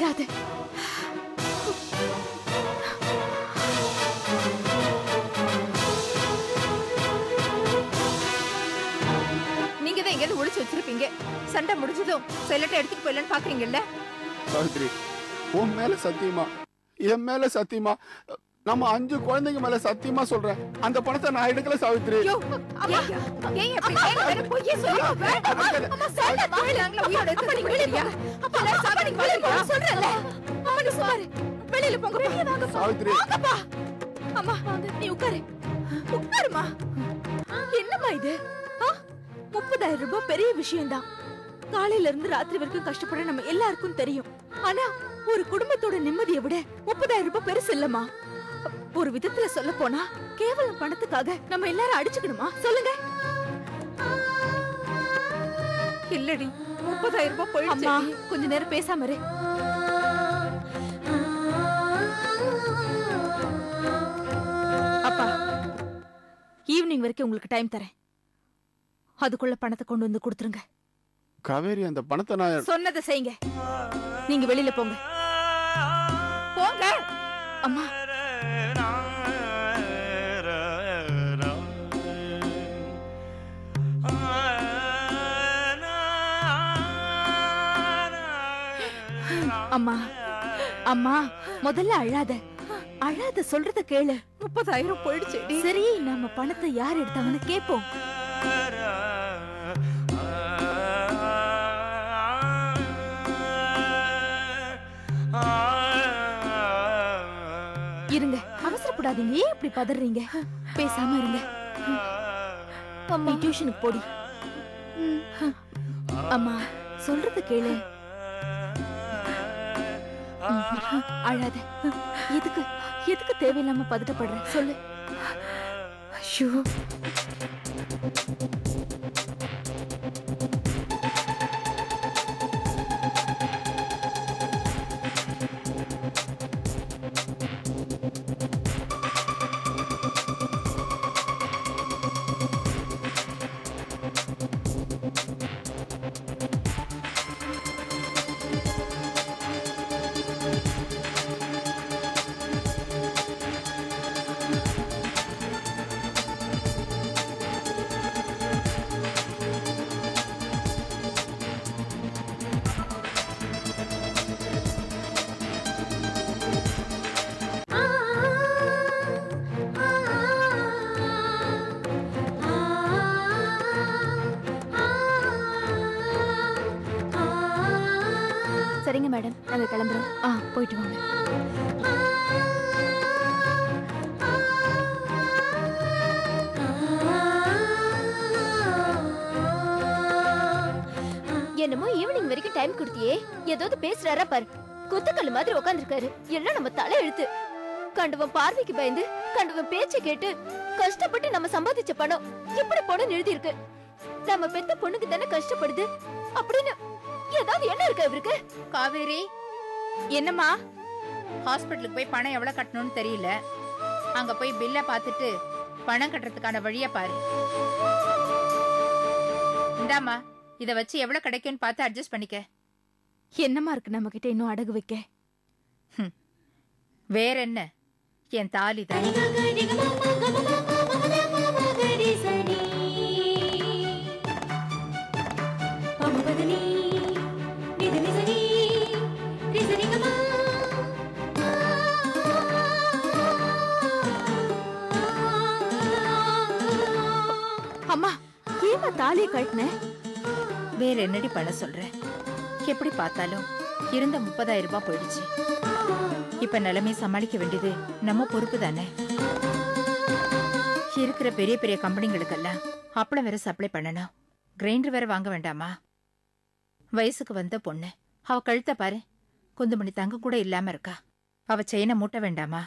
அழாத. நீங்க தான் எங்க ஒளிச்சு வச்சிருப்பீங்க. சண்டை முடிஞ்சதும் செல்லட்டை எடுத்துட்டு போயிடலான்னு பாக்குறீங்கல்ல? சாவித்ரி, உன் மேல சத்தியமா, என் மேல சத்தியமா, நம்ம 5 குழந்தைங்க மேல சத்தியமா சொல்றேன், அந்த பணத்தை நான் எடுக்கல சாவித்ரி. வெளியில போங்க சாவித்ரி. அம்மா நீ உட்காரு, உட்காருமா. என்னம்மா இது? 30,000 ரூபாய் பெரிய விஷயம்தான். காலையில இருந்து ராத்திரி வரைக்கும் கஷ்டப்பட நம்ம எல்லாருக்கும் தெரியும். ஆனா ஒரு குடும்பத்தோட நிம்மதியை விட 30,000 ரூபாய் பெருசு இல்லம்மா. ஒரு விதத்துல சொல்ல போனா கேவலம் பணத்துக்காக நம்ம எல்லாரும் அடிச்சுக்கணுமா சொல்லுங்க? இல்லடி, 30,000 ரூபாய் போயிடுச்சு. கொஞ்ச நேரம் பேசாம இரு. அப்பா, ஈவினிங் வரைக்கும் உங்களுக்கு டைம் தரேன். அதுக்குள்ள பணத்தை கொண்டு வந்து கொடுத்துருங்க. காவேரி, அந்த பணத்தை நான் சொன்னதை செய்யுங்க. நீங்க வெளியில போங்க. போங்க. அம்மா, அம்மா, அம்மா முதல்ல அழாத, அழாத, சொல்றத கேளு. 30,000 போயிடுச்சு. சரி, நம்ம பணத்தை யார் எடுத்தாங்கன்னு கேப்போம். இருங்க, அவசரப்படாதீங்க. ஏன் இப்படி பதறீங்க? பேசாம இருங்க. அம்மா, டியூஷனுக்கு போடி. அம்மா சொல்றத கேளு. அழாத. எதுக்கு எதுக்கு தேவையில்லாம பதட்டப்படுற? சொல்லு. ஐயோ, சரிங்க மேடம், நாங்க கிளம்புறோம். போயிட்டு வாங்க. என்னமோ ஈவினிங் வரைக்கும் டைம் கொடுத்தியே, ஏதாவது பேசுறாரா பாரு. குத்துக்கல்லு மாதிரி உட்காந்துருக்காரு. எல்லாம் நம்ம தலை எழுத்து. கண்டவன் பார்வைக்கு பயந்து, கண்டவன் பேச்சை கேட்டு கஷ்டப்பட்டு நம்ம சம்பாதிச்ச பணம் இப்படி போன எழுதி இருக்கு. நம்ம பெத்த பொண்ணுக்கு தானே கஷ்டப்படுது அப்படின்னு ஏதாவது என்ன இருக்கு இவருக்கு? காவேரி, என்னம்மா? ஹாஸ்பிட்டலுக்கு போய் பணம் எவ்வளவு கட்டணும்னு தெரியல. அங்க போய் பில்ல பாத்துட்டு பணம் கட்டுறதுக்கான வழிய பாரு. இந்தாமா, இத வச்சு எவ்வளவு கிடைக்கும்னு பார்த்து அட்ஜஸ்ட் பண்ணிக்க. என்னம்மா இருக்கு நம்ம கிட்ட இன்னும் அடகு வைக்க? வேற என்ன, என் தாலி தான். அம்மா, ஏமா தாலியை கட்டின? வேற என்னடி பண்ண சொல்ற? எப்படி பார்த்தாலும் இருந்த 30,000 ரூபாய் போயிடுச்சு. இப்ப நிலைமை சமாளிக்க வேண்டியது நம்ம பொறுப்பு தானே. இருக்கிற பெரிய பெரிய கம்பெனிகளுக்கெல்லாம் அப்பளம் வேற சப்ளை பண்ணணும். கிரைண்டர் வேற வாங்க வேண்டாமா? வயசுக்கு வந்த பொண்ணு, அவ கழுத்த பாரு, குந்துமணி தங்க கூட இல்லாம இருக்கா. அவ செயினை மூட்ட வேண்டாமா?